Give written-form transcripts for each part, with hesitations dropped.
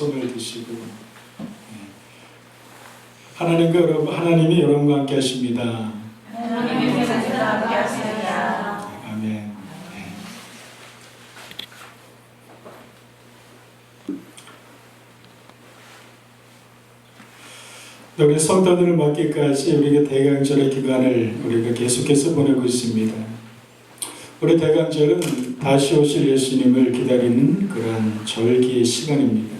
손을 드시고 하나님이 여러분과 함께 하십니다. 하나님의 자녀와 함께 하시느냐. 아멘. 우리 성도들을 맞기까지 우리가 대강절의 기간을 우리가 계속해서 보내고 있습니다. 우리 대강절은 다시 오실 예수님을 기다리는 그러한 절기의 시간입니다.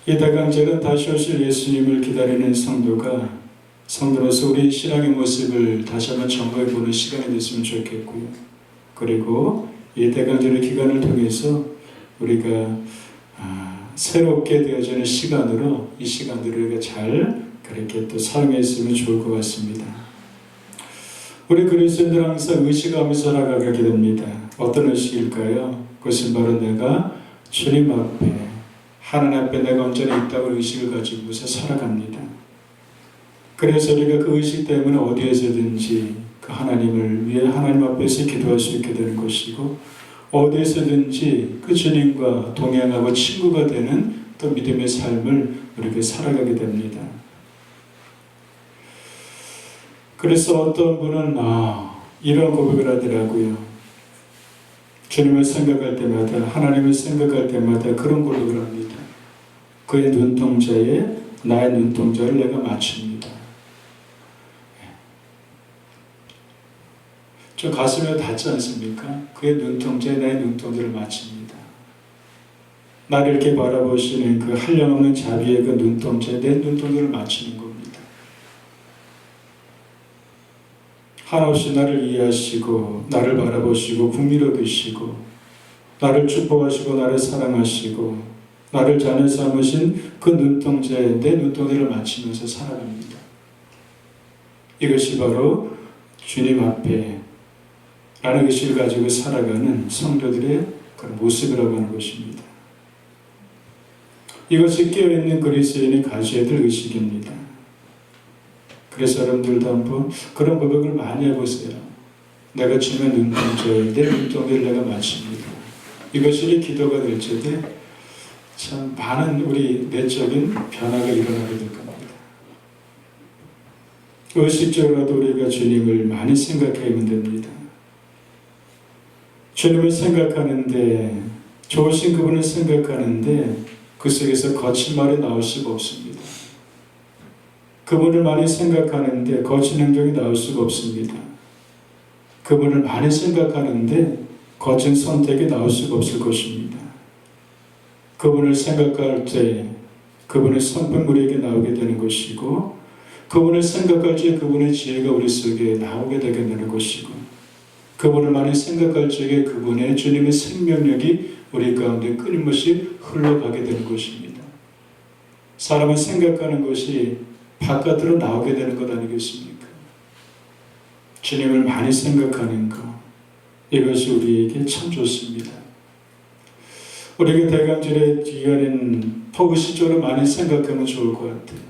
이 대강절은 다시 오실 예수님을 기다리는 성도로서 우리 신앙의 모습을 다시 한번 점검해보는 시간이 됐으면 좋겠고요. 그리고 이 대강절의 기간을 통해서 우리가 새롭게 되어지는 시간으로 이 시간들을 우리가 잘 그렇게 또 사용했으면 좋을 것 같습니다. 우리 그리스도인들은 항상 의식하며 살아가게 됩니다. 어떤 의식일까요? 그것은 바로 내가 주님 앞에 하나님 앞에 내가 언제나 있다고 의식을 가지고서 살아갑니다. 그래서 우리가 그 의식 때문에 어디에서든지 그 하나님을 위해 하나님 앞에서 기도할 수 있게 되는 것이고, 어디에서든지 그 주님과 동행하고 친구가 되는 또 믿음의 삶을 우리가 살아가게 됩니다. 그래서 어떤 분은 이런 고백을 하더라고요. 주님을 생각할 때마다, 하나님을 생각할 때마다 그런 고백을 합니다. 그의 눈동자에 나의 눈동자를 내가 맞춥니다. 저 가슴에 닿지 않습니까? 그의 눈동자에 나의 눈동자를 맞춥니다. 나를 이렇게 바라보시는 그 한량없는 자비의 그 눈동자에 내 눈동자를 맞추는 겁니다. 한없이 나를 이해하시고 나를 바라보시고 국민으로 두시고 나를 축복하시고 나를 사랑하시고 나를 자녀 삼으신 그 눈동자에 내 눈동자를 맞추면서 살아갑니다. 이것이 바로 주님 앞에 라는 의식을 가지고 살아가는 성도들의 그런 모습이라고 하는 것입니다. 이것이 깨어있는 그리스도인이 가져야 될 의식입니다. 그래서 여러분들도 한번 그런 고백을 많이 해보세요. 내가 주님의 눈동자에 내 눈동자를 내가 맞춥니다. 이것이 기도가 될 적에 참 많은 우리 내적인 변화가 일어나게 될 겁니다. 의식적으로도 우리가 주님을 많이 생각하면 됩니다. 주님을 생각하는데, 좋으신 그분을 생각하는데 그 속에서 거친 말이 나올 수가 없습니다. 그분을 많이 생각하는데 거친 행동이 나올 수가 없습니다. 그분을 많이 생각하는데 거친 선택이 나올 수가 없을 것입니다. 그분을 생각할 때 그분의 성품 우리에게 나오게 되는 것이고, 그분을 생각할 때 그분의 지혜가 우리 속에 나오게 되게 되는 것이고, 그분을 많이 생각할 적에 그분의 주님의 생명력이 우리 가운데 끊임없이 흘러가게 되는 것입니다. 사람은 생각하는 것이 바깥으로 나오게 되는 것 아니겠습니까? 주님을 많이 생각하는 것, 이것이 우리에게 참 좋습니다. 우리가 대강절의 기간에는 포구시적으로 많이 생각하면 좋을 것 같아요.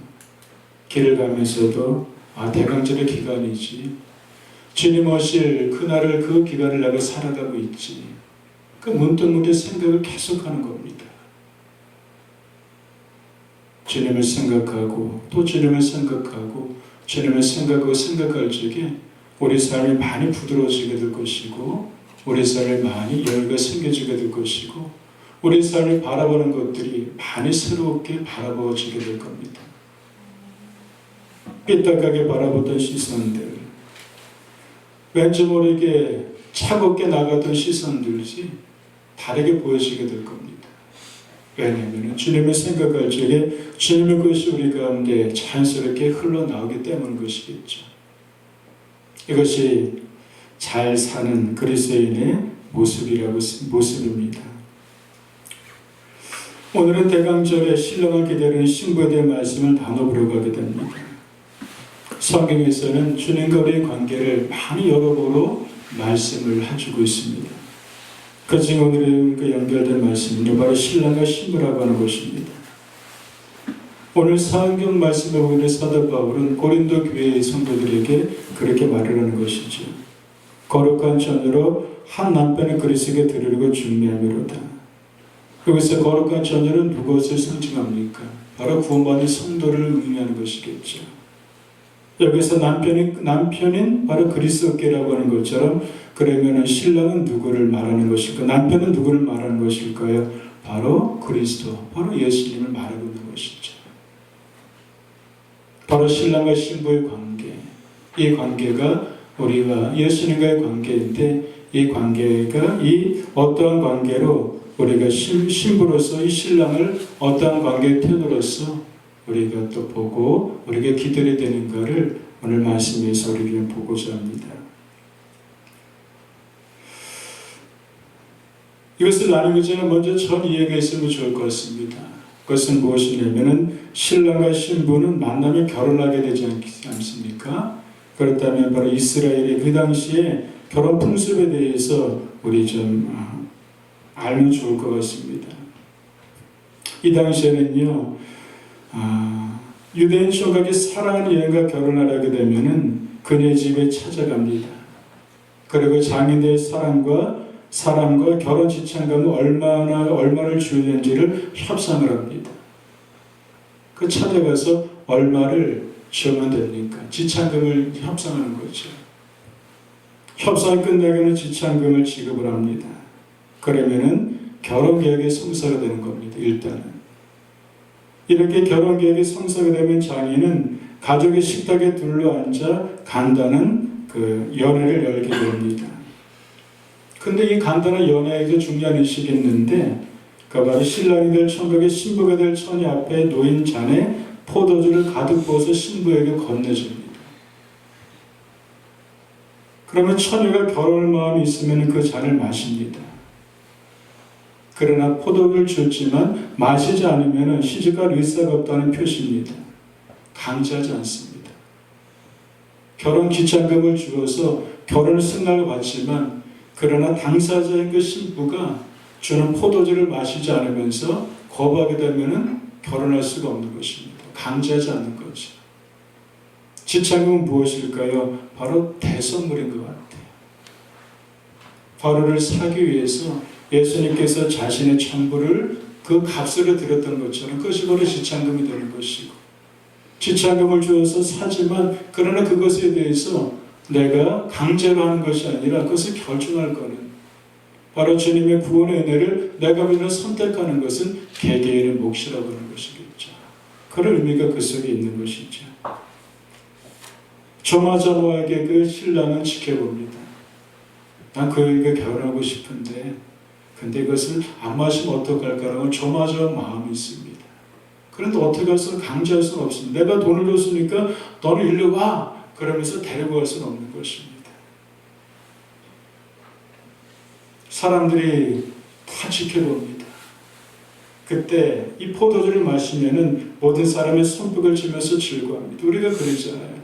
길을 가면서도 대강절의 기간이지, 주님 오실 그날을, 그 기간을 내가 살아가고 있지, 그 문득문득 생각을 계속하는 겁니다. 주님을 생각하고 또 주님을 생각하고 주님을 생각하고 생각할 적에 우리 삶이 많이 부드러워지게 될 것이고, 우리 삶에 많이 여유가 생겨지게 될 것이고, 우리 삶을 바라보는 것들이 많이 새롭게 바라보지게 될 겁니다. 삐딱하게 바라보던 시선들, 왠지 모르게 차갑게 나가던 시선들이 다르게 보여지게 될 겁니다. 왜냐하면 주님을 생각할 적에 주님의 것이 우리 가운데 자연스럽게 흘러나오기 때문인 것이겠죠. 이것이 잘 사는 그리스도인의 모습입니다. 오늘은 대강절에 신랑을 기다리는 신부에 대한 말씀을 나눠보려 가게 됩니다. 성경에서는 주님과 우리의 관계를 많이 여러모로 말씀을 해주고 있습니다. 그중에 오늘 그 연결된 말씀은요, 바로 신랑과 신부라고 하는 것입니다. 오늘 성경 말씀에 보면 사도 바울은 고린도 교회의 성도들에게 그렇게 말을 하는 것이죠. 거룩한 전으로 한 남편의 그리스도에게 드리려고 준비함이로다. 여기서 거룩한 처녀는 무엇을 상징합니까? 바로 구원받은 성도를 의미하는 것이겠죠. 여기서 남편인 바로 그리스도께라고 하는 것처럼 그러면 신랑은 누구를 말하는 것일까? 남편은 누구를 말하는 것일까요? 바로 그리스도, 바로 예수님을 말하고 있는 것이죠. 바로 신랑과 신부의 관계, 이 관계가 우리와 예수님과의 관계인데 이 관계가 이 어떠한 관계로 우리가 신부로서 이 신랑을 어떠한 관계의 태도로서 우리가 또 보고 우리가 기도해야 되는가를 오늘 말씀에서 우리가 보고자 합니다. 이것을 나누기 전에 먼저 전 이해가 있으면 좋을 것 같습니다. 그것은 무엇이냐면은 신랑과 신부는 만나면 결혼하게 되지 않습니까? 그렇다면 바로 이스라엘의 그 당시에 결혼 풍습에 대해서 우리 좀 알면 좋을 것 같습니다. 이 당시에는요, 유대인 총각이 사랑하는 여인과 결혼하게 되면은 그녀의 집에 찾아갑니다. 그리고 장인의 사람과 결혼 지참금을 얼마를 줘야 되는지를 협상을 합니다. 그 찾아가서 얼마를 주면 됩니까? 지참금을 협상하는 거죠. 협상이 끝나고는 지참금을 지급을 합니다. 그러면은 결혼계약의 성사가 되는 겁니다. 일단은 이렇게 결혼계약이 성사가 되면 장인은 가족의 식탁에 둘러앉아 간단한 그 연회를 열게 됩니다. 근데 이 간단한 연회에도 중요한 의식이 있는데 그 바로 신랑이 될 총각의 신부가 될 처녀 앞에 놓인 잔에 포도주를 가득 부어서 신부에게 건네줍니다. 그러면 처녀가 결혼할 마음이 있으면 그 잔을 마십니다. 그러나 포도를 줬지만 마시지 않으면 시집갈 의사가 없다는 표시입니다. 강제하지 않습니다. 결혼 기찬금을 주어서 결혼을 승낙을 받지만 그러나 당사자인 그 신부가 주는 포도주를 마시지 않으면서 거부하게 되면 결혼할 수가 없는 것입니다. 강제하지 않는 거죠. 지참금은 무엇일까요? 바로 대선물인 것 같아요. 바로를 사기 위해서 예수님께서 자신의 전부를 그 값으로 드렸던 것처럼 그것이 바로 지참금이 되는 것이고 지참금을 주어서 사지만 그러나 그것에 대해서 내가 강제로 하는 것이 아니라 그것을 결정할 거는 바로 주님의 구원의 은혜를 내가 믿어 선택하는 것은 개개인의 몫이라고 하는 것이겠죠. 그런 의미가 그 속에 있는 것이죠. 조마조마하게 그 신랑은 지켜봅니다. 난 그에게 결혼하고 싶은데 근데 이것을 안 마시면 어떡할까라고 조마조마한 마음이 있습니다. 그런데 어떻게 해서 강제할 수는 없습니다. 내가 돈을 줬으니까 너는 일로 와! 그러면서 데리고 갈 수는 없는 것입니다. 사람들이 다 지켜봅니다. 그때 이 포도주를 마시면은 모든 사람의 손뼉을 치면서 즐거워합니다. 우리가 그러잖아요.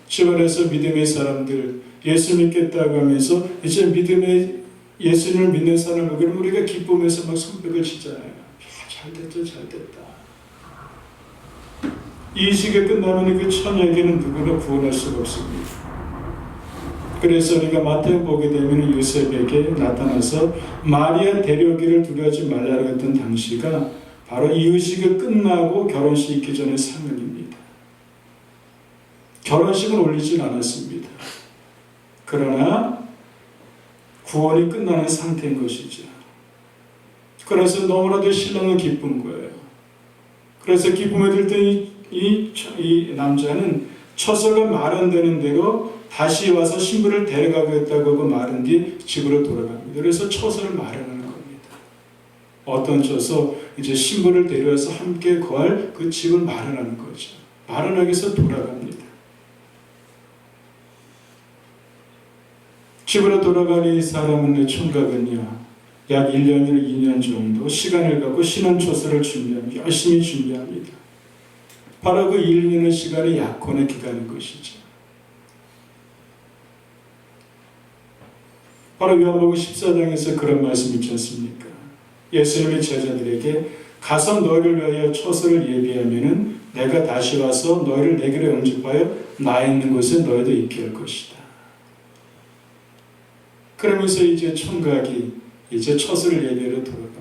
주변에서 믿음의 사람들 예수 믿겠다고 하면서 이제 믿음의 예수님을 믿는 사람을 그러면 우리가 기쁨에서 막 손뼉을 치잖아요. 잘 됐죠, 잘 됐다. 이 시기가 끝나면 그 처녀에게는 누구나 구원할 수가 없습니다. 그래서 우리가 마태복음 보게 되면 요셉에게 나타나서 마리아 데려오기를 두려워하지 말라고 했던 당시가 바로 이 의식이 끝나고 결혼식 있기 전에 상흔입니다. 결혼식은 올리진 않았습니다. 그러나 구원이 끝나는 상태인 것이죠. 그래서 너무나도 신랑은 기쁜 거예요. 그래서 기쁨에 들 때 이 남자는 처소가 마련되는 대로 다시 와서 신부를 데려가겠다고 하고 마른 뒤 집으로 돌아갑니다. 그래서 처소를 마련하는 겁니다. 어떤 처소? 이제 신부를 데려와서 함께 거할 그 집을 마련하는 거죠. 마련하기 위해서 돌아갑니다. 집으로 돌아가는 이 사람은 총각은요, 약 1년이나 2년 정도 시간을 갖고 신혼초소를 준비합니다. 열심히 준비합니다. 바로 그 1년의 시간이 약혼의 기간인 것이죠. 바로 요한복음 14장에서 그런 말씀 있지 않습니까? 예수님의 제자들에게 가서 너희를 위하여 처소를 예비하면은 내가 다시 와서 너희를 내게로 영접하여 나 있는 곳에 너희도 있게 할 것이다. 그러면서 이제 총각이 이제 처소를 예비하러 돌아갑니다.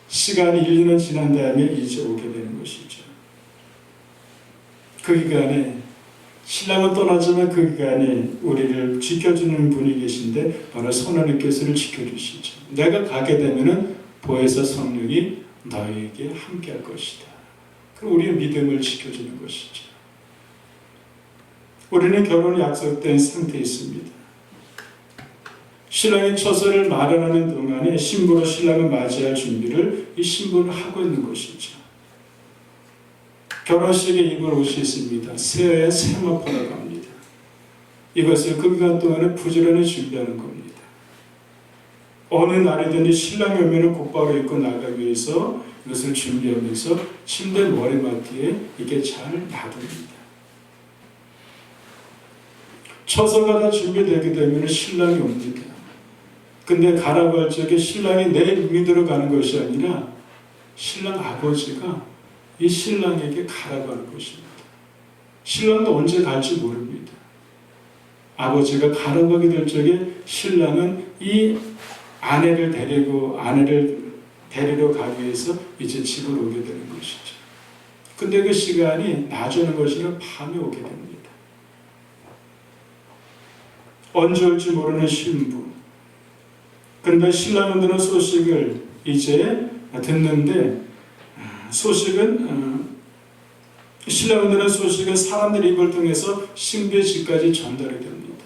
시간이 1, 2년 지난 다음에 이제 오게 되는 것이죠. 그 기간에 신랑은 떠나지만 그 기간에 우리를 지켜주는 분이 계신데 바로 성령님께서를 지켜주시죠. 내가 가게 되면은 보혜사 성령이 너에게 함께할 것이다. 그럼 우리의 믿음을 지켜주는 것이죠. 우리는 결혼이 약속된 상태에 있습니다. 신랑이 처소를 마련하는 동안에 신부로 신랑을 맞이할 준비를 이 신부는 하고 있는 것이죠. 결혼식에 입을 옷이 있습니다. 새해의 세마포라고 합니다. 이것을 그 기간 동안에 부지런히 준비하는 겁니다. 어느 날이든지 신랑이 오면 곧바로 입고 나가기 위해서 이것을 준비하면서 침대 머리맡에 이게 잘 놔둡니다. 처소가 다 준비되게 되면 신랑이 옵니다. 근데 가라고 할 적에 신랑이 내 위로 가는 것이 아니라 신랑 아버지가 이 신랑에게 가라고 하는 것입니다. 신랑도 언제 갈지 모릅니다. 아버지가 가라고 하게 될 적에 신랑은 이 아내를 데리러 가기 위해서 이제 집으로 오게 되는 것이죠. 근데 그 시간이 낮에는 것이 아니라 밤에 오게 됩니다. 언제 올지 모르는 신부. 그런데 신랑은 드는 소식을 이제 듣는데 신랑은 드는 소식은 사람들의 입을 통해서 신부의 집까지 전달이 됩니다.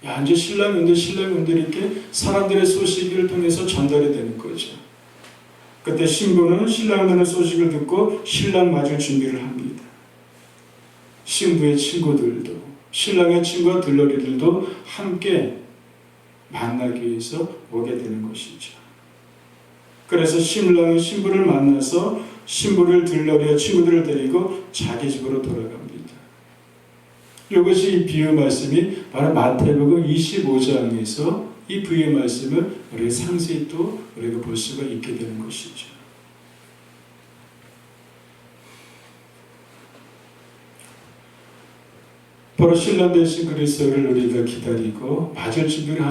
야, 이제 신랑이 온다 이렇게 사람들의 소식을 통해서 전달이 되는 거죠. 그때 신부는 신랑이 드는 소식을 듣고 신랑 맞을 준비를 합니다. 신부의 친구들도 신랑의 친구와 들러리들도 함께 만나기 위해서 오게 되는 것이죠. 그래서 신랑은 신부를 만나서 신부를 들러리와 친구들을 데리고 자기 집으로 돌아갑니다. 이것이 이 비유 말씀이 바로 마태복음 25장에서 이 비유 말씀을 우리가 상세히 또 우리가 볼 수가 있게 되는 것이죠. 바로 신랑 되신 그리스도를 우리가 기다리고 맞을 준비를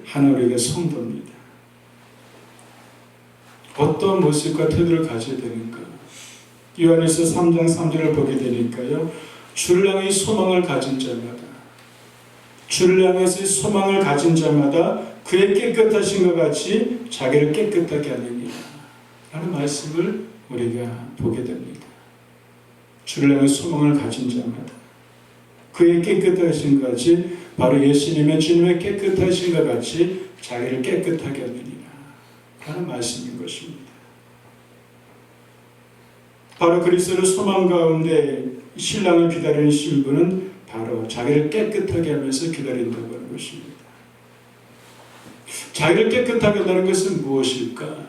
하는 우리가 성도입니다. 어떤 모습과 태도를 가져야 되는가? 요한일서 3장 3절을 보게 되니까요. 주를 향해 소망을 가진 자마다 그의 깨끗하신 것 같이 자기를 깨끗하게 하느니라 라는 말씀을 우리가 보게 됩니다. 주를 향해 소망을 가진 자마다 그의 깨끗하신 것 같이 바로 예수님의 주님의 깨끗하신 것 같이 자기를 깨끗하게 하느니라 라는 말씀인 것입니다. 바로 그리스도를 소망 가운데 신랑을 기다리는 신부는 바로 자기를 깨끗하게 하면서 기다린다고 하는 것입니다. 자기를 깨끗하게 한다는 것은 무엇일까?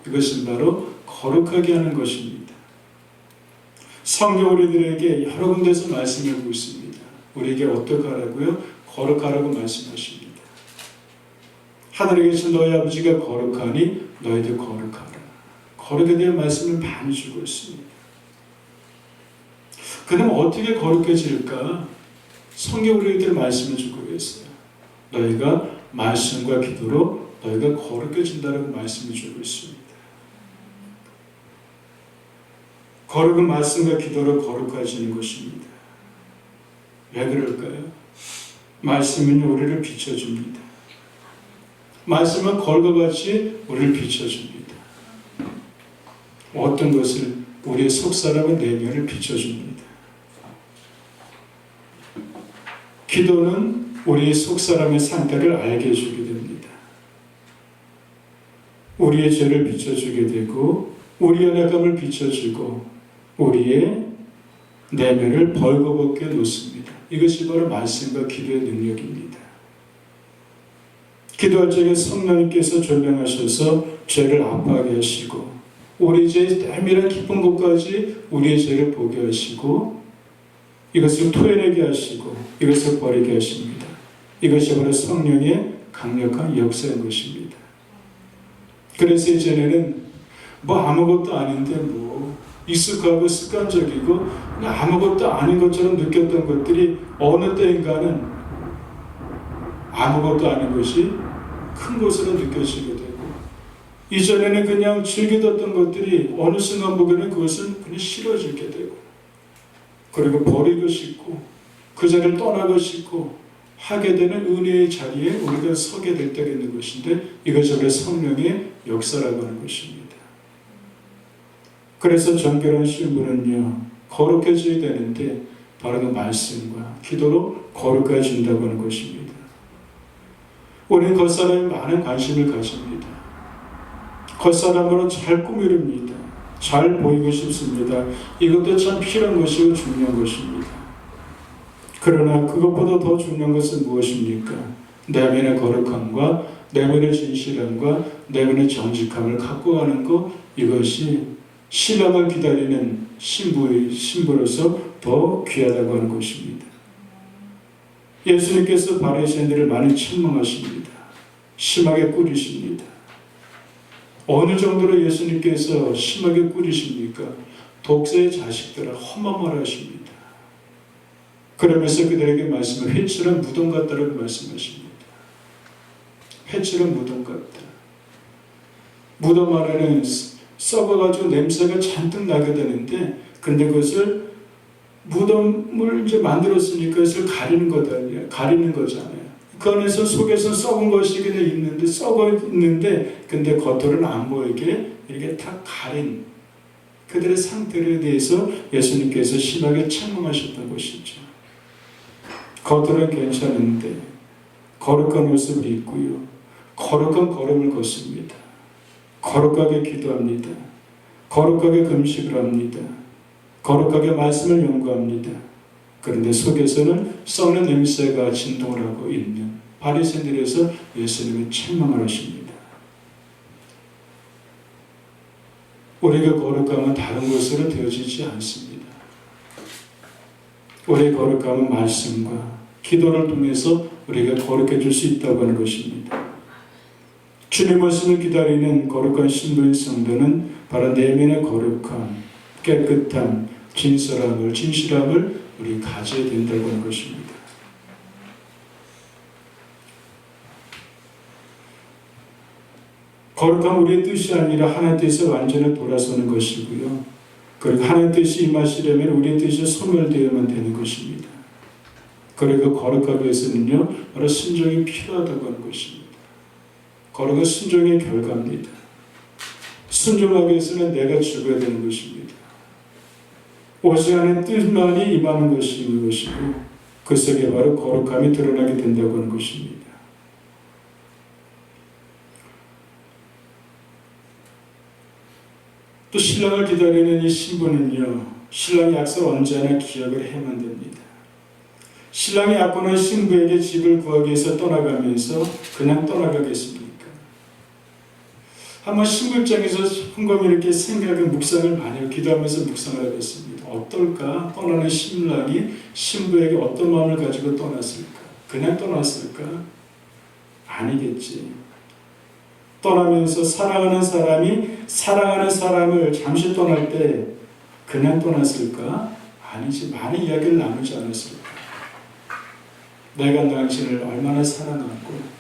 이것은 바로 거룩하게 하는 것입니다. 성경 우리들에게 여러 군데서 말씀하고 있습니다. 우리에게 어떻게 하라고요? 거룩하라고 말씀하십니다. 하늘에 계신 너희 아버지가 거룩하니 너희도 거룩하라. 거룩에 대한 말씀을 많이 주고 있습니다. 그럼 어떻게 거룩해질까? 성경 우리에게 말씀을 주고 있어요. 너희가 말씀과 기도로 너희가 거룩해진다라고 말씀을 주고 있습니다. 거룩은 말씀과 기도로 거룩해지는 것입니다. 왜 그럴까요? 말씀은 우리를 비춰줍니다. 말씀은 걸거같이 우리를 비춰줍니다. 어떤 것을 우리의 속사람의 내면을 비춰줍니다. 기도는 우리의 속사람의 상태를 알게 해주게 됩니다. 우리의 죄를 비춰주게 되고 우리의 연약함을 비춰주고 우리의 내면을 벌거벗게 놓습니다. 이것이 바로 말씀과 기도의 능력입니다. 기도할 적에 성령님께서 조명하셔서 죄를 아파하게 하시고 우리 죄의 내밀한 깊은 곳까지 우리의 죄를 보게 하시고 이것을 토해내게 하시고 이것을 버리게 하십니다. 이것이 바로 성령의 강력한 역사인 것입니다. 그래서 이제는 아무것도 아닌데 익숙하고 습관적이고 아무것도 아닌 것처럼 느꼈던 것들이 어느 때인가는 아무것도 아닌 것이 큰 것으로 느껴지게 되고 이전에는 그냥 즐기던 것들이 어느 순간 보기에는 그것은 그냥 싫어지게 되고, 그리고 버리고 싶고 그 자리를 떠나고 싶고 하게 되는 은혜의 자리에 우리가 서게 될 때가 있는 것인데, 이것이 우리 성령의 역사라고 하는 것입니다. 그래서 정결한 신부는요, 거룩해져야 되는데 바로 그 말씀과 기도로 거룩해진다고 하는 것입니다. 우리는 겉사람에 많은 관심을 가집니다. 겉사람으로 잘 꾸미렵니다. 잘 보이고 싶습니다. 이것도 참 필요한 것이고 중요한 것입니다. 그러나 그것보다 더 중요한 것은 무엇입니까? 내면의 거룩함과 내면의 진실함과 내면의 정직함을 갖고 가는 것, 이것이 신랑을 기다리는 신부로서 더 귀하다고 하는 것입니다. 예수님께서 바리새인들을 많이 책망하십니다. 심하게 꾸리십니다. 어느 정도로 예수님께서 심하게 꾸리십니까? 독사의 자식들아 험함을 하십니다. 그러면서 그들에게 말씀을 회칠한 무덤 같다라고 말씀하십니다. 회칠한 무덤 같다. 무덤 안에는 썩어가지고 냄새가 잔뜩 나게 되는데, 근데 그것을 무덤을 이제 만들었으니까 그것을 가리는 거잖아요. 그 안에서 속에서 썩은 것이 그냥 있는데, 썩어 있는데, 근데 겉으로는 안 보이게 이렇게 다 가린 그들의 상태에 대해서 예수님께서 심하게 책망하셨던 것이죠. 겉으로는 괜찮은데 거룩한 옷을 입고요, 거룩한 걸음을 걷습니다. 거룩하게 기도합니다. 거룩하게 금식을 합니다. 거룩하게 말씀을 연구합니다. 그런데 속에서는 썩는 냄새가 진동을 하고 있는 바리새인들에서 예수님은 책망을 하십니다. 우리가 거룩함은 다른 것으로 되어지지 않습니다. 우리의 거룩함은 말씀과 기도를 통해서 우리가 거룩해질 수 있다고 하는 것입니다. 주님 말씀을 기다리는 거룩한 신부인 성도는 바로 내면의 거룩함, 깨끗함, 진실함을 우리 가져야 된다고 하는 것입니다. 거룩함 우리의 뜻이 아니라 하나님의 뜻에 완전히 돌아서는 것이고요. 그리고 하나님의 뜻이 임하시려면 우리의 뜻이 소멸되어야만 되는 것입니다. 그리고 거룩하기 위해서는요, 바로 순종이 필요하다고 하는 것입니다. 거룩은 순종의 결과입니다. 순종하기 위해서는 내가 죽어야 되는 것입니다. 오직 하나님의 뜻만이 임하는 것이고, 그 속에 바로 거룩함이 드러나게 된다고 하는 것입니다. 또 신랑을 기다리는 이 신부는요, 신랑의 약속을 언제나 기억을 해야만 됩니다. 신랑이 약혼한 신부에게 집을 구하기 위해서 떠나가면서 그냥 떠나가겠습니까? 한번 신부 입장에서 곰곰이 이렇게 묵상을 많이 하고 기도하면서 묵상을 하겠습니다. 어떨까? 떠나는 신랑이 신부에게 어떤 마음을 가지고 떠났을까? 그냥 떠났을까? 아니겠지. 떠나면서 사랑하는 사람이 사랑하는 사람을 잠시 떠날 때 그냥 떠났을까? 아니지. 많은 이야기를 나누지 않았을까? 내가 당신을 얼마나 사랑하고,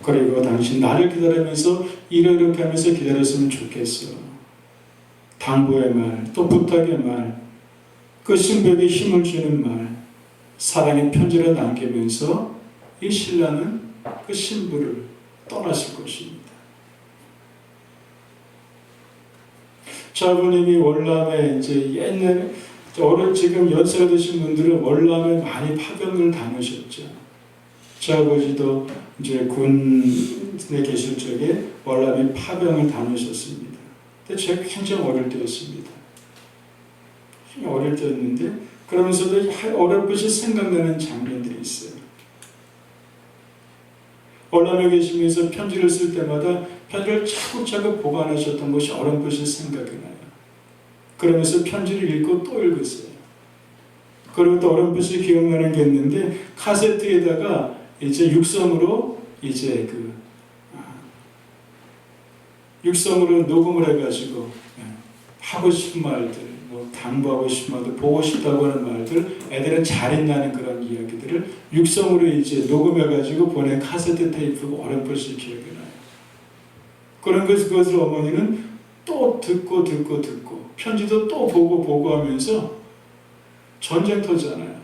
그리고 당신 나를 기다리면서 이렇게 하면서 기다렸으면 좋겠어. 당부의 말, 또 부탁의 말, 그 신부에게 힘을 주는 말, 사랑의 편지를 남기면서 이 신랑은 그 신부를 떠났을 것입니다. 자부님이 월남에 이제 옛날에 지금 연세가 드신 분들은 월남에 많이 파병을 다니셨죠. 제 아버지도 이제 군에 계실 적에 월남에 파병을 다니셨습니다. 근데 제가 굉장히 어릴 때였습니다. 어릴 때였는데, 그러면서도 어렴풋이 생각나는 장면들이 있어요. 월남에 계시면서 편지를 쓸 때마다 편지를 차곡차곡 보관하셨던 것이 어렴풋이 생각이 나요. 그러면서 편지를 읽고 또 읽었어요. 그리고 또 어렴풋이 기억나는 게 있는데, 카세트에다가 이제 육성으로 녹음을 해가지고 하고 싶은 말들, 뭐 당부하고 싶은 말들, 보고 싶다고 하는 말들, 애들은 잘했다는 그런 이야기들을 육성으로 이제 녹음해가지고 보낸 카세트 테이프가 어렴풋이 기억이 나요. 그것을 어머니는 또 듣고 편지도 또 보고 하면서 전쟁터잖아요.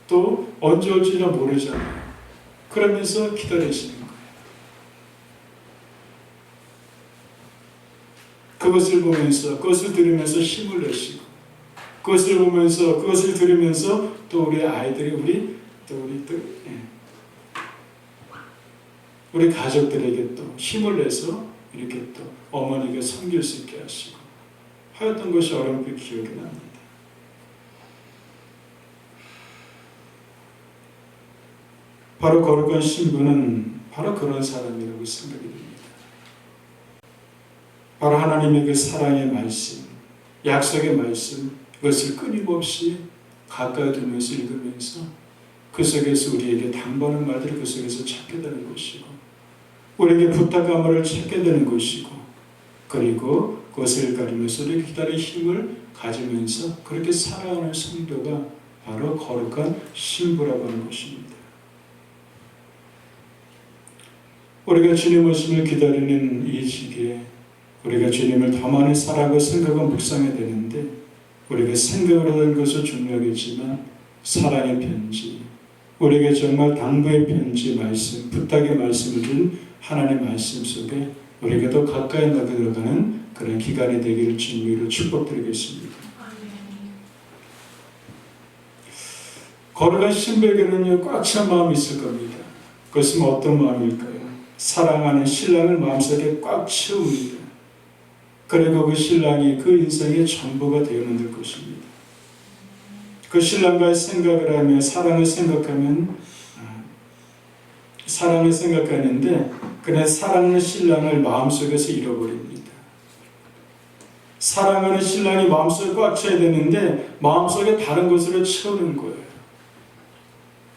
또 언제 올지나 모르잖아요. 그러면서 기다리시는 거예요. 그것을 보면서, 그것을 들으면서 힘을 내시고, 그것을 보면서, 그것을 들으면서 또 우리 아이들이 우리 가족들에게 또 힘을 내서 이렇게 또 어머니가 섬길 수 있게 하시고 하였던 것이 어렴풋 기억이 납니다. 바로 거룩한 신부는 바로 그런 사람이라고 생각이 됩니다. 바로 하나님의 그 사랑의 말씀, 약속의 말씀, 그것을 끊임없이 가까이 두면서 읽으면서 그 속에서 우리에게 당부하는 말들을 그 속에서 찾게 되는 것이고, 우리에게 부탁한 말을 찾게 되는 것이고, 그리고 그것을 가리면서 우리 기다릴 힘을 가지면서 그렇게 살아가는 성도가 바로 거룩한 신부라고 하는 것입니다. 우리가 주님 오심을 기다리는 이 시기에 우리가 주님을 더 많이 사랑하고 생각하고 묵상해야 되는데, 우리가 생각을 하는 것은 중요하겠지만 사랑의 편지, 우리에게 정말 당부의 편지 말씀, 부탁의 말씀을 준 하나님의 말씀 속에 우리가 더 가까이 들어가는 그런 기간이 되기를 주님으로 축복드리겠습니다. 거룩한 신부에게는 꽉 찬 마음이 있을 겁니다. 그것은 어떤 마음일까요? 사랑하는 신랑을 마음속에 꽉 채웁니다. 그리고 그 신랑이 그 인생의 전부가 되어놓을 것입니다. 그 신랑과의 생각을 하며 사랑을 생각하는데 그는 사랑하는 신랑을 마음속에서 잃어버립니다. 사랑하는 신랑이 마음속에 꽉 차야 되는데 마음속에 다른 것으로 채우는 거예요.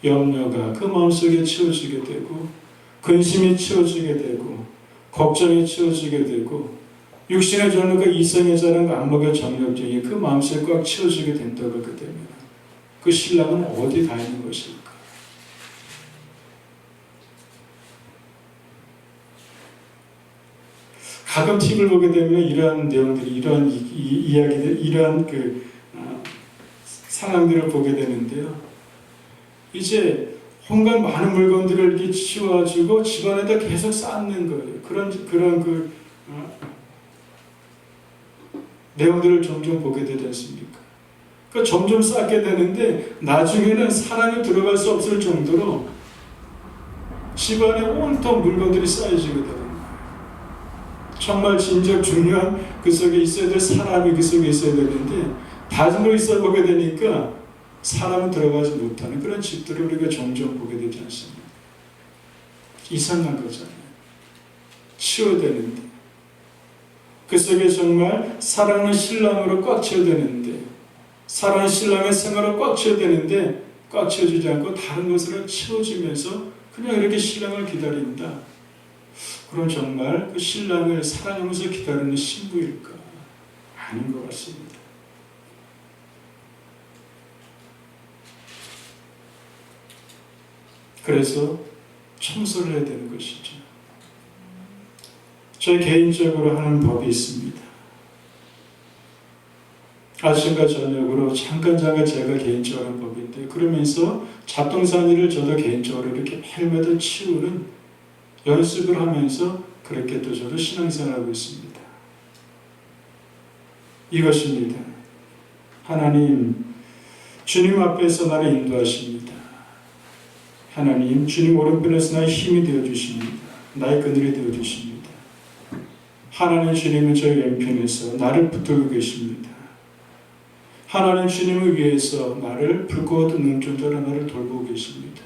염려가 그 마음속에 채워지게 되고, 근심이 채워지게 되고, 걱정이 채워지게 되고, 육신의 전능과 이성의 자랑과 안목의 정력증이 그 마음속에 꽉 채워지게 된다고 하게 됩니다. 그 신랑은 어디 가 있는 것일까? 가끔 TV를 보게 되면 이러한 내용들이, 이러한 이야기들, 이러한 상황들을 보게 되는데요. 이제 온갖 많은 물건들을 이렇게 치워가지고 집안에다 계속 쌓는 거예요. 그런 내용들을 종종 보게 되지 않습니까? 그러니까 점점 쌓게 되는데 나중에는 사람이 들어갈 수 없을 정도로 집안에 온통 물건들이 쌓여지게 되는 거예요. 정말 진짜 중요한 그 속에 있어야 될 사람이 그 속에 있어야 되는데 다짐으로 있어 보게 되니까 사람은 들어가지 못하는 그런 집들을 우리가 종종 보게 되지 않습니까? 이상한 거잖아요. 치워야 되는데 그 속에 정말 사랑하는 신랑으로 꽉 채워야 되는데, 사랑하는 신랑의 생활을 꽉 채워야 되는데 꽉 채워지지 않고 다른 것으로 채워지면서 그냥 이렇게 신랑을 기다린다. 그럼 정말 그 신랑을 사랑하면서 기다리는 신부일까? 아닌 것 같습니다. 그래서 청소를 해야 되는 것이죠. 저 개인적으로 하는 법이 있습니다. 아침과 저녁으로 잠깐 제가 개인적으로 하는 법인데, 그러면서 잡동사니 일을 저도 개인적으로 이렇게 매일매일 치우는 연습을 하면서 그렇게 또 저도 신앙생활하고 있습니다. 이것입니다. 하나님, 주님 앞에서 나를 인도하십니다. 하나님, 주님 오른편에서 나의 힘이 되어주십니다. 나의 그늘이 되어주십니다. 하나님, 주님은 저희 왼편에서 나를 붙들고 계십니다. 하나님, 주님을 위해서 나를 불꽃 눈동자로 나를 돌보고 계십니다.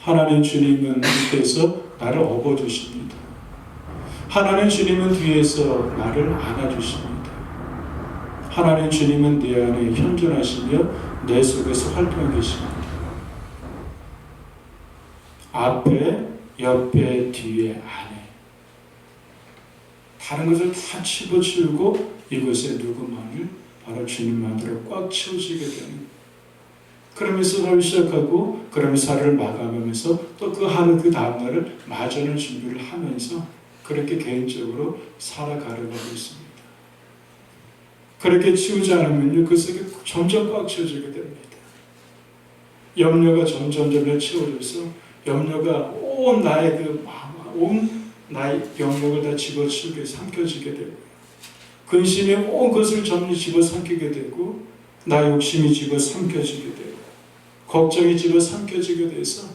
하나님, 주님은 밑에서 나를 업어주십니다. 하나님, 주님은 뒤에서 나를 안아주십니다. 하나님, 주님은 내 안에 현존하시며 내 속에서 활동하고 계십니다. 앞에, 옆에, 뒤에, 안에 다른 것을 다 집어치우고 이곳에 누구만을 바로 주님만으로 꽉 채우시게 되는 그러면서 하루 시작하고 그러면서 하루를 마감하면서 또 그 하루 그 다음날을 맞이하는 준비를 하면서 그렇게 개인적으로 살아가려고 하고 있습니다. 그렇게 치우지 않으면요 그 속에 점점 꽉 채워지게 됩니다. 염려가 점점 채워져서 염려가 온 나의 온 나의 영역을 다 집어치우게 삼켜지게 되고 근심이 온 것을 전부 집어삼키게 되고 나의 욕심이 집어삼켜지게 되고 걱정이 집어삼켜지게 돼서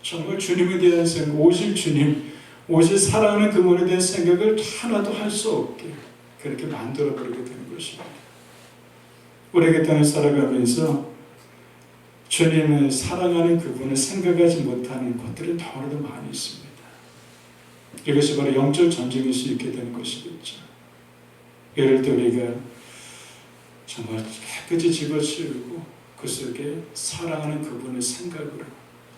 정말 주님에 대한 생각, 오실 주님, 오실 사랑하는 그분에 대한 생각을 하나도 할 수 없게 그렇게 만들어버리게 되는 것입니다. 우리에게 땅을 살아가면서 주님을 사랑하는 그분을 생각하지 못하는 것들이 너무나도 많이 있습니다. 이것이 바로 영적 전쟁일 수 있게 되는 것이겠죠. 예를 들어 우리가 정말 깨끗이 집어치우고 그 속에 사랑하는 그분의 생각으로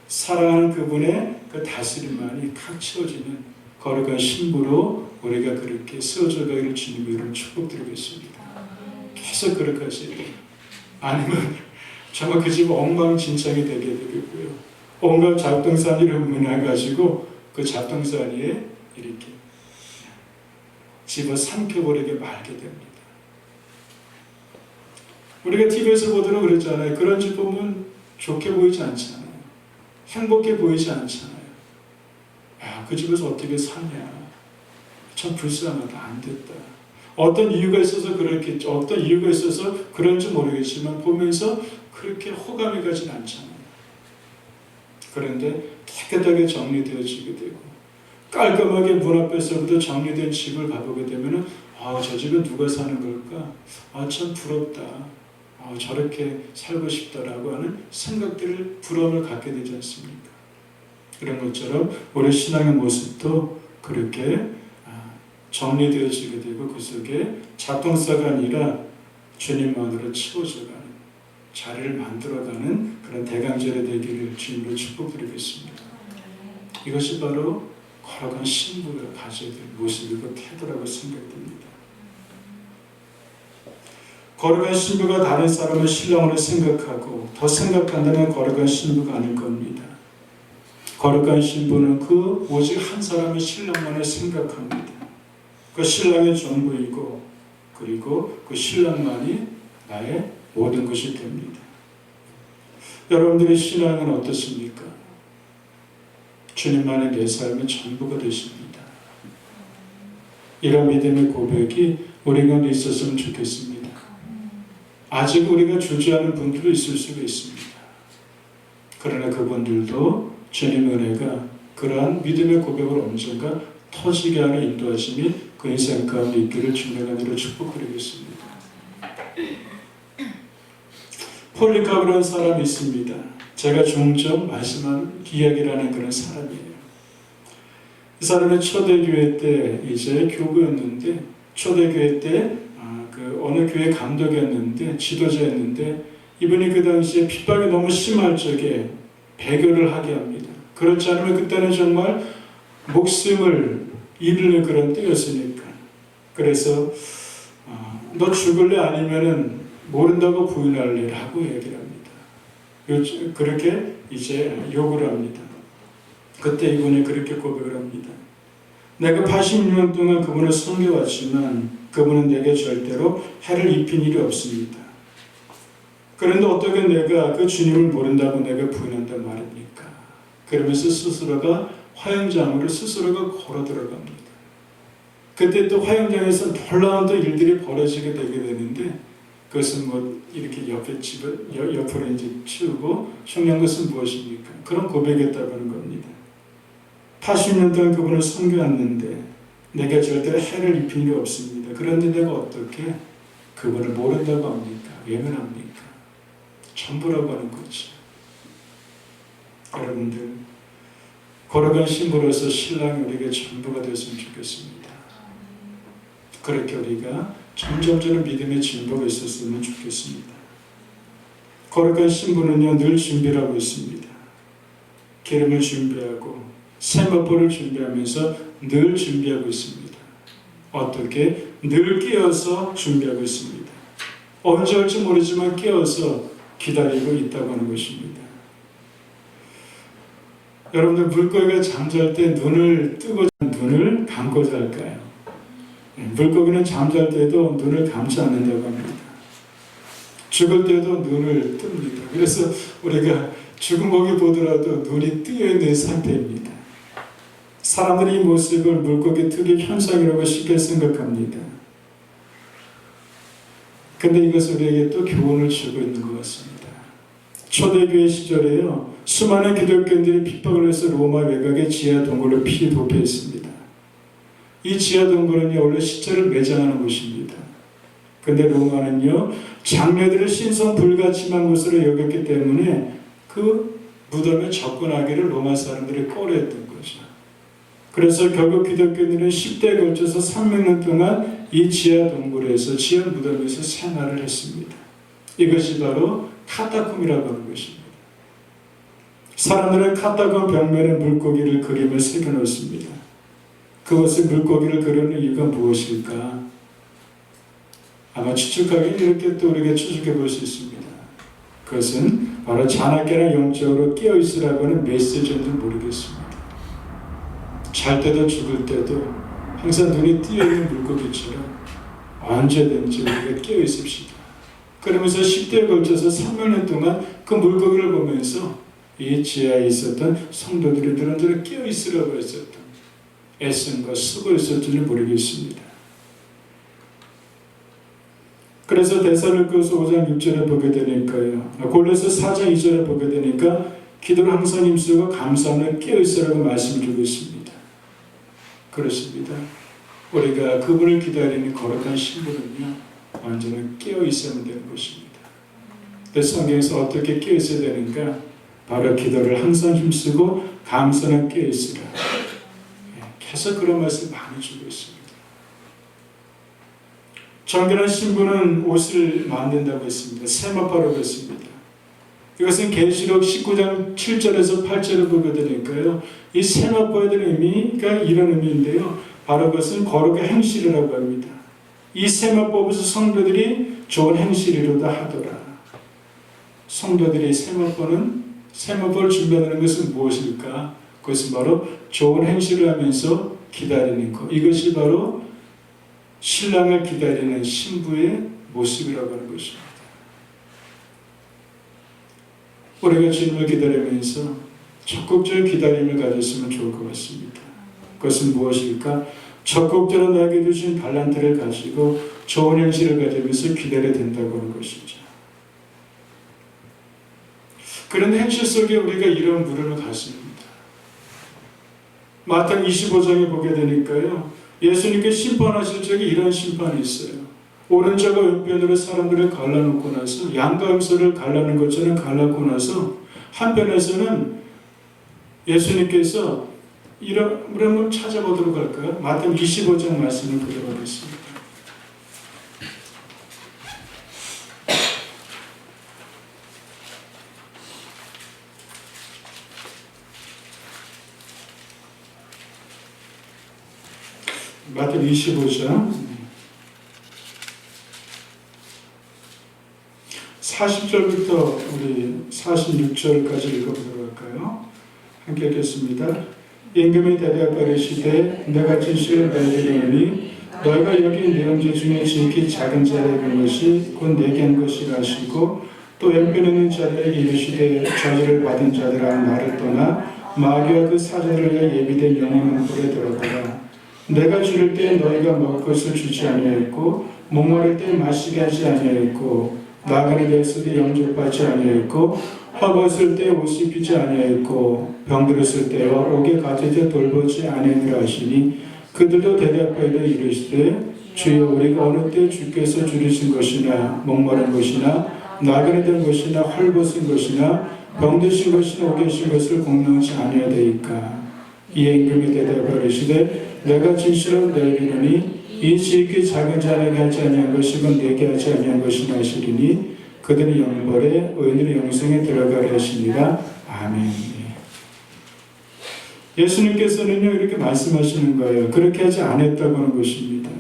사랑하는 그분의 그 다스림만이 칵 채워지는 거룩한 신부로 우리가 그렇게 세워져 가기를 주님의 이름으로 축복드리겠습니다. 계속 그렇게 하시고 아니면 정말 그 집 엉망진창이 되게 되겠고요. 온갖 잡동사니를 문해가지고 그 잡동사니에 이렇게 집어삼켜버리게 말게 됩니다. 우리가 TV에서 보도록 그랬잖아요. 그런 집 보면 좋게 보이지 않잖아요. 행복해 보이지 않잖아요. 야, 그 집에서 어떻게 사냐. 참 불쌍하다. 안 됐다. 어떤 이유가 있어서 그렇겠죠. 어떤 이유가 있어서 그런지 모르겠지만 보면서 그렇게 호감이 가진 않잖아요. 그런데 깨끗하게 정리되어지게 되고 깔끔하게 문 앞에서부터 정리된 집을 가보게 되면 저 집에 누가 사는 걸까? 참 부럽다. 저렇게 살고 싶다라고 하는 생각들을 부러움을 갖게 되지 않습니까? 그런 것처럼 우리 신앙의 모습도 그렇게 정리되어지게 되고 그 속에 잡동사가 아니라 주님만으로 채워져가는 자리를 만들어가는 그런 대강절이 되기를 주님으로 축복드리겠습니다. 이것이 바로 거룩한 신부가 가져야 될 모습이고 태도라고 생각됩니다. 거룩한 신부가 다른 사람을 신랑으로 생각하고 더 생각한다면 거룩한 신부가 아닐 겁니다. 거룩한 신부는 그 오직 한 사람의 신랑만을 생각합니다. 그 신랑의 전부이고 그리고 그 신랑만이 나의 모든 것이 됩니다. 여러분들의 신앙은 어떻습니까? 주님만이 내 삶의 전부가 되십니다. 이런 믿음의 고백이 우리 가운데 있었으면 좋겠습니다. 아직 우리가 주저하는 분들도 있을 수가 있습니다. 그러나 그분들도 주님의 은혜가 그러한 믿음의 고백을 언젠가 터지게 하는 인도하심이 그 인생 가운데 있기를 주님의 은혜로 축복드리겠습니다. 폴리카브라는 사람이 있습니다. 제가 종종 말씀한 이야기라는 그런 사람이에요. 이 사람은 초대교회 때 이제 교구였는데 초대교회 때 어느 교회 감독이었는데 지도자였는데 이분이 그 당시에 핍박이 너무 심할 적에 배교를 하게 합니다. 그렇지 않으면 그때는 정말 목숨을 잃는 그런 때였으니까. 그래서 너 죽을래 아니면은 모른다고 부인할래 라고 얘기를 합니다. 그렇게 이제 욕을 합니다. 그때 이분이 그렇게 고백을 합니다. 내가 86년 동안 그분을 섬겨왔지만 그분은 내게 절대로 해를 입힌 일이 없습니다. 그런데 어떻게 내가 그 주님을 모른다고 내가 부인한단 말입니까? 그러면서 스스로가 화영장으로 스스로가 걸어 들어갑니다. 그때 또 화영장에서 놀라운 또 일들이 벌어지게 되게 되는데 그것은 뭐 이렇게 옆으로 이제 치우고 중요한 것은 무엇입니까? 그런 고백이었다는 겁니다. 80년 동안 그분을 섬겨왔는데 내가 절대로 해를 입힌 일이 없습니다. 그런데 내가 어떻게 그분을 모른다고 합니까? 외면합니까? 전부라고 하는 거죠. 여러분들 거룩한 신부로서 신랑이 우리에게 전부가 되었으면 좋겠습니다. 그렇게 우리가 점점 믿음의 진보가 있었으면 좋겠습니다. 거룩한 신부는요 늘 준비를 하고 있습니다. 기름을 준비하고 세마포를 준비하면서 늘 준비하고 있습니다. 어떻게? 늘 깨어서 준비하고 있습니다. 언제 올지 모르지만 깨어서 기다리고 있다고 하는 것입니다. 여러분들 물고기가 잠잘 때 눈을 뜨고 눈을 감고 잘까요? 물고기는 잠잘 때도 눈을 감지 않는다고 합니다. 죽을 때도 눈을 뜹니다. 그래서 우리가 죽은 고기 보더라도 눈이 뜨여 있는 상태입니다. 사람들이 이 모습을 물고기 특유의 현상이라고 쉽게 생각합니다. 근데 이것은 우리에게 또 교훈을 주고 있는 것 같습니다. 초대교회 시절에요, 수많은 기독교인들이 핍박을 해서 로마 외곽의 지하 동굴을 피히 도피했습니다. 이 지하 동굴은요, 원래 시체를 매장하는 곳입니다. 근데 로마는요, 장례들을 신성 불가침한 곳으로 여겼기 때문에 그 무덤에 접근하기를 로마 사람들이 꺼려했던 거죠. 그래서 결국 기독교인들은 10대에 걸쳐서 300년 동안 이 지하 동굴에서, 지하 무덤에서 생활을 했습니다. 이것이 바로 카타콤이라고 하는 것입니다. 사람들은 카타콤 벽면에 물고기를 그림을 새겨놓습니다. 그것을 물고기를 그리는 이유가 무엇일까? 아마 추측하기는 이렇게 또 우리가 추측해 볼 수 있습니다. 그것은 바로 자나깨나 영적으로 깨어있으라고 하는 메시지인지 모르겠습니다. 잘 때도 죽을 때도 항상 눈이 띄어있는 물고기처럼 언제든지 우리가 깨어있읍시다. 그러면서 10대에 걸쳐서 300년 동안 그 물고기를 보면서 이 지하에 있었던 성도들이 늘어져 깨어있으라고 했었던 애쓴과 쓰고 있었는지 모르겠습니다. 그래서 데살로니가서 5장 6절에 보게 되니까요, 골로새 4장 2절에 보게 되니까 기도를 항상 힘쓰고 감사하며 깨어있으라고 말씀드리고 있습니다. 그렇습니다. 우리가 그분을 기다리는 거룩한 신부는요, 언제나 깨어있어야 되는 것입니다. 그래서 성경에서 어떻게 깨어있어야 되는가? 바로 기도를 항상 힘쓰고 감사하며 깨어있으라. 계속 그런 말씀 많이 주고 있습니다. 정결한 신부는 옷을 만든다고 했습니다. 세마파라고 했습니다. 이것은 계시록 19장 7절에서 8절을 보게 되니까요, 이 세마파에 대한 의미가 이런 의미인데요, 바로 그것은 거룩의 행실이라고 합니다. 이 세마법에서 성도들이 좋은 행실이로다 하더라. 성도들이 세마법을 준비하는 것은 무엇일까? 그것은 바로 좋은 행실을 하면서 기다리는 것. 이것이 바로 신랑을 기다리는 신부의 모습이라고 하는 것입니다. 우리가 주님을 기다리면서 적극적인 기다림을 가졌으면 좋을 것 같습니다. 그것은 무엇일까? 적극적으로 나에게 주신 달란트를 가지고 좋은 행실을 가지면서 기다려야 된다고 하는 것이죠. 그런데 행실 속에 우리가 이런 물음을 갖습니다. 마태복음 25장에 보게 되니까요, 예수님께 심판하실 적에 이런 심판이 있어요. 오른쪽과 왼편으로 사람들을 갈라놓고 나서 양과 음소를 갈라놓은 것처럼 갈라놓고 나서 한편에서는 예수님께서 이런, 우리 한번 찾아보도록 할까요? 마태복음 25장 말씀을 보도록 하겠습니다. 마태복음 25장 40절부터 우리 46절까지 읽어보도록 할까요? 함께 읽겠습니다. 임금이 대답하여 이르시되 내가 진실을 너희에게 이르노니 너희가 여기 네 형제 중에 지극히 작은 자를 본 것이 곧 내게 한 것이라 하시고, 또 왼편에 있는 자들에게 이르시되 저주를 받은 자들아 나를 떠나 마귀와 그 사자를 위하여 예비된 영혼은 불에 들어가라. 내가 줄일 때 너희가 먹을 것을 주지 아니하였고, 목마를 때 마시게 하지 아니하였고, 나그네 됐을 때 영접받지 아니하였고, 헐벗을 때 옷 입히지 아니하였고, 병들었을 때와 옥에 갇힐 때 돌보지 아니하니라 하시니, 그들도 대답하여 이르시되 주여 우리가 어느 때 주께서 줄이신 것이나 목마른 것이나 나그네 된 것이나 헐벗은 것이나 병드신 것이나 옥에 계신 것을 공명치 아니하되이까. 이에 임금이 대답하여 이르시되 내가 진실로 너희에게 이르노니 이 지극히 작은 자에게 하지 아니한 것이 곧 내게 하지 아니한 것이나 하시리니 그들은 영벌에 의인들의 영생에 들어가게 하시니라. 아멘. 예수님께서는요 이렇게 말씀하시는 거예요. 그렇게 하지 않았다고 하는 것입니다.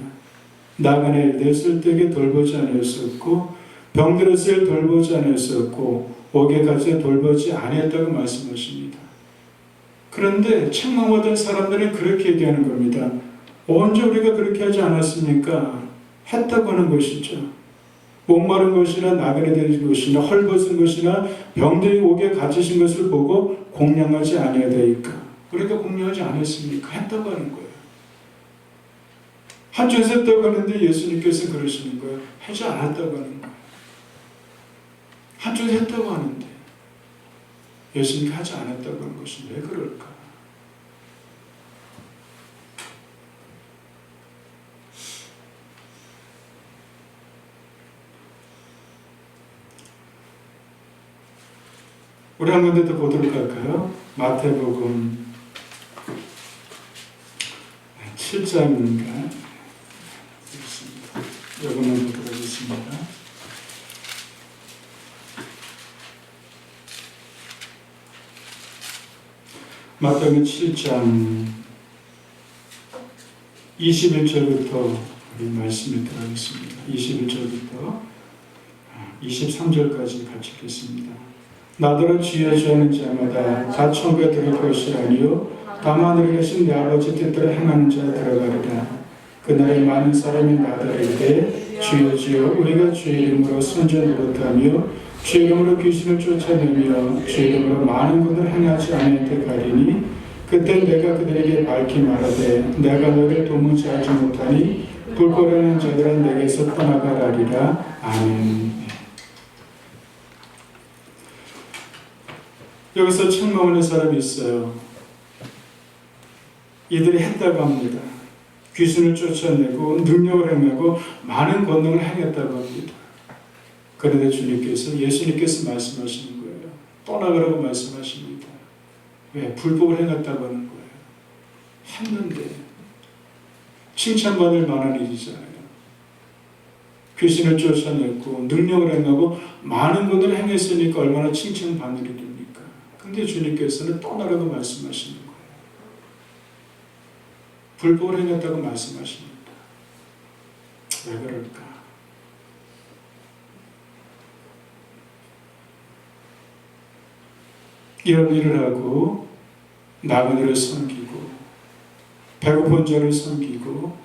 나그네 됐을 때에 돌보지 아니었었고, 병들었을 돌보지 않았었고 옥에 갇혀 돌보지 않았다고 말씀하십니다. 그런데 책망받은 사람들은 그렇게 얘기하는 겁니다. 언제 우리가 그렇게 하지 않았습니까? 했다고 하는 것이죠. 목마른 것이나 나그네 된 것이나 헐벗은 것이나 병들이 옥에 갇히신 것을 보고 공양하지 아니하다이까. 우리가 공양하지 않았습니까? 했다고 하는 거예요. 한쪽에서 했다고 하는데 예수님께서 그러시는 거예요. 하지 않았다고 하는 거예요. 한쪽에서 했다고 하는데 예수님이 하지 않았다고 하는 것이 왜 그럴까? 우리 한 군데 더 보도록 할까요? 마태복음 7장인가? 이거만 보도록 하겠습니다. 마태복음 7장 21절부터 우리 말씀을 들어가겠습니다. 21절부터 23절까지 같이 읽겠습니다. 나더러 주여 주여 하는 자마다 다 천국에 들어갈 것이라니요 다만 하늘에 계신 내 아버지 뜻대로 행하는 자 들어가리라. 그날에 많은 사람이 나더러 이르되 주여 주여 우리가 주의 이름으로 선전 노릇하며 주의 이름으로 귀신을 쫓아내며 주의 이름으로 많은 것을 행하지 않을 가리니 그때 내가 그들에게 밝히 말하되 내가 너를 도무지 알지 못하니 불법하는 자들은 내게서 떠나가라리라. 아멘. 여기서 책망하는 사람이 있어요. 이들이 했다고 합니다. 귀신을 쫓아내고 능력을 행하고 많은 권능을 행했다고 합니다. 그런데 예수님께서 말씀하시는 거예요. 떠나가라고 말씀하십니다. 왜? 불법을 행했다고 하는 거예요. 했는데 칭찬받을 만한 일이잖아요. 귀신을 쫓아냈고 능력을 행하고 많은 것을 행했으니까 얼마나 칭찬받는 일입니까? 근데 주님께서는 떠나라고 말씀하시는 거예요. 불법을 행했다고 말씀하십니다. 왜 그럴까? 이런 일을 하고 나그네를 섬기고 배고픈 자를 섬기고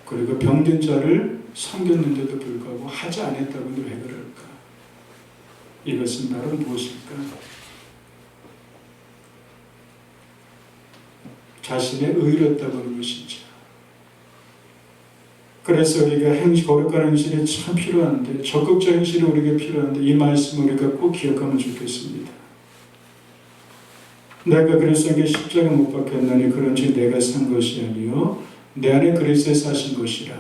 그리고 병든 자를 섬겼는데도 불구하고 하지 않았다고는 왜 그럴까? 이것은 바로 무엇일까? 자신의 의롭다고 하는 것이죠. 그래서 우리가 거룩한 행실이 참 필요한데 적극적 행실이 우리에게 필요한데 이 말씀을 우리가 꼭 기억하면 좋겠습니다. 내가 그리스도에게 십자가 못 박혔나니 그런즉 내가 산 것이 아니요 내 안에 그리스도에 사신 것이라.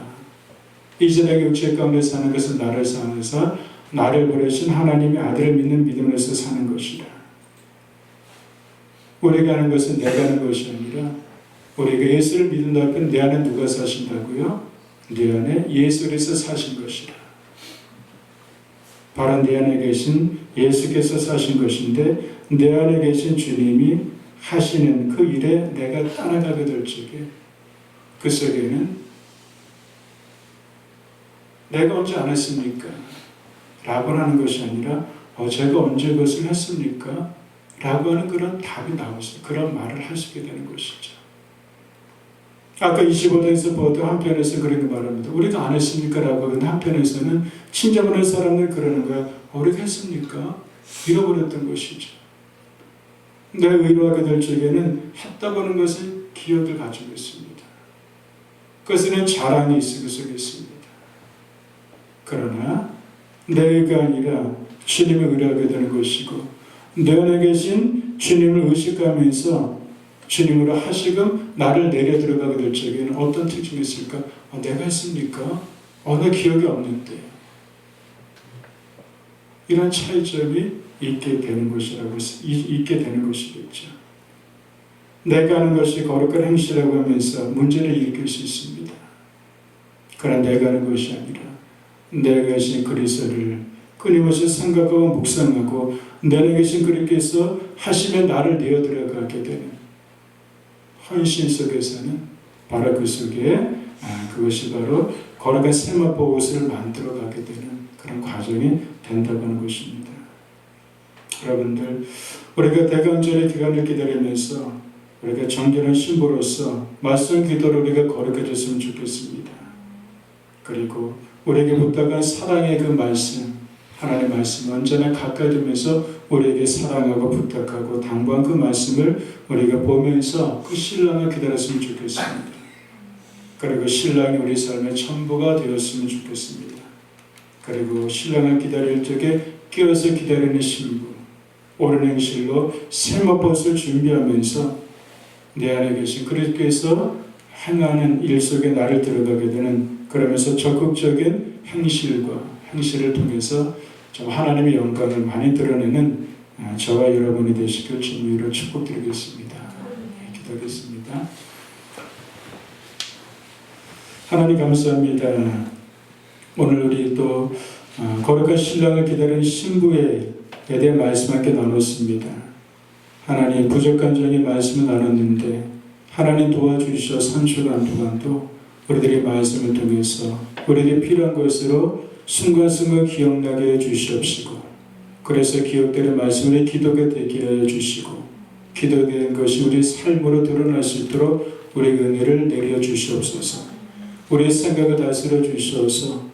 이제 내가 육체 가운데 사는 것은 나를 사하사 나를 보내신 하나님의 아들을 믿는 믿음으로서 사는 것이라. 우리가 하는 것은 내가 하는 것이 아니라 우리가 예수를 믿는다면 내 안에 누가 사신다고요? 내 안에 예수 그리스도 사신 것이라. 바로 내 안에 계신 예수께서 사신 것인데 내 안에 계신 주님이 하시는 그 일에 내가 따라가게 될 적에 그 속에는 내가 언제 안 했습니까? 라고 하는 것이 아니라 제가 언제 그것을 했습니까? 라고 하는 그런 답이 나오죠. 그런 말을 할 수 있게 되는 것이죠. 아까 25장에서 보도 한편에서 그렇게 말합니다. 우리가 안 했습니까? 라고 하는데 한편에서는 친정하는 사람들 그러는 거야. 우리가 했습니까? 잃어버렸던 것이죠. 내가 의로하게 될 적에는 했다고 하는 것을 기억을 가지고 있습니다. 그것에는 자랑이 있을 속에 있습니다. 그러나 내가 아니라 주님을 의뢰하게 되는 것이고 내 안에 계신 주님을 의식하면서 주님으로 하시금 나를 내려 들어가게 될 적에는 어떤 특징이 있을까? 내가 했습니까? 내 기억이 없는데. 이런 차이점이 있게 되는 것이겠죠. 내가 하는 것이 거룩한 행실이라고 하면서 문제를 일으킬 수 있습니다. 그러나 내가 하는 것이 아니라 내가 계신 그리스도를 끊임없이 생각하고 묵상하고 내 안에 계신 그리스도께서 하시면 나를 내어 들어가게 되는 헌신 속에서는 바로 그 속에 그것이 바로 거룩한 세마포 옷을 만들어가게 되는 그런 과정이 된다고 하는 것입니다. 여러분들, 우리가 대강절의 기간을 기다리면서 우리가 정결한 신부로서 말씀 기도로 우리가 거룩해졌으면 좋겠습니다. 그리고 우리에게 부탁한 사랑의 그 말씀, 하나님의 말씀 언제나 가까이 두면서 우리에게 사랑하고 부탁하고 당부한 그 말씀을 우리가 보면서 그 신랑을 기다렸으면 좋겠습니다. 그리고 신랑이 우리 삶의 전부가 되었으면 좋겠습니다. 그리고 신랑을 기다릴 적에 끼어서 기다리는 신부, 옳은 행실로 세마포옷을 준비하면서 내 안에 계신 그리스도께서 행하는 일 속에 나를 들어가게 되는, 그러면서 적극적인 행실을 통해서 좀 하나님의 영광을 많이 드러내는 저와 여러분이 되시길 주님으로 축복드리겠습니다. 기도하겠습니다. 하나님 감사합니다. 오늘 우리 또 거룩한 신랑을 기다리는 신부에 대한 말씀 함께 나눴습니다. 하나님 부족한 점의 말씀을 나눴는데 하나님 도와주시어 3주간 동안도 우리들의 말씀을 통해서 우리에게 필요한 것으로 순간순간 기억나게 해주시옵시고, 그래서 기억되는 말씀을 기도가 되게 하여 주시고, 기도된 것이 우리 삶으로 드러날 수 있도록 우리에게 은혜를 내려 주시옵소서. 우리의 생각을 다스려 주시옵소서.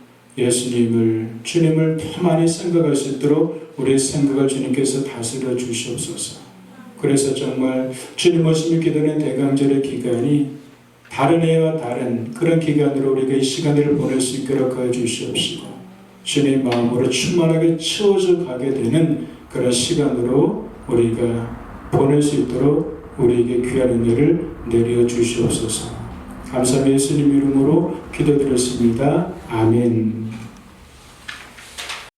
주님을 더 많이 생각할 수 있도록 우리의 생각을 주님께서 다스려 주시옵소서. 그래서 정말 주님 모심을 기도하는 대강절의 기간이 다른 해와 다른 그런 기간으로 우리가 이 시간을 보낼 수 있도록 하여 주시옵시고, 주님 마음으로 충만하게 채워져 가게 되는 그런 시간으로 우리가 보낼 수 있도록 우리에게 귀한 은혜를 내려 주시옵소서. 감사합니다. 예수님 이름으로 기도드렸습니다. 아멘.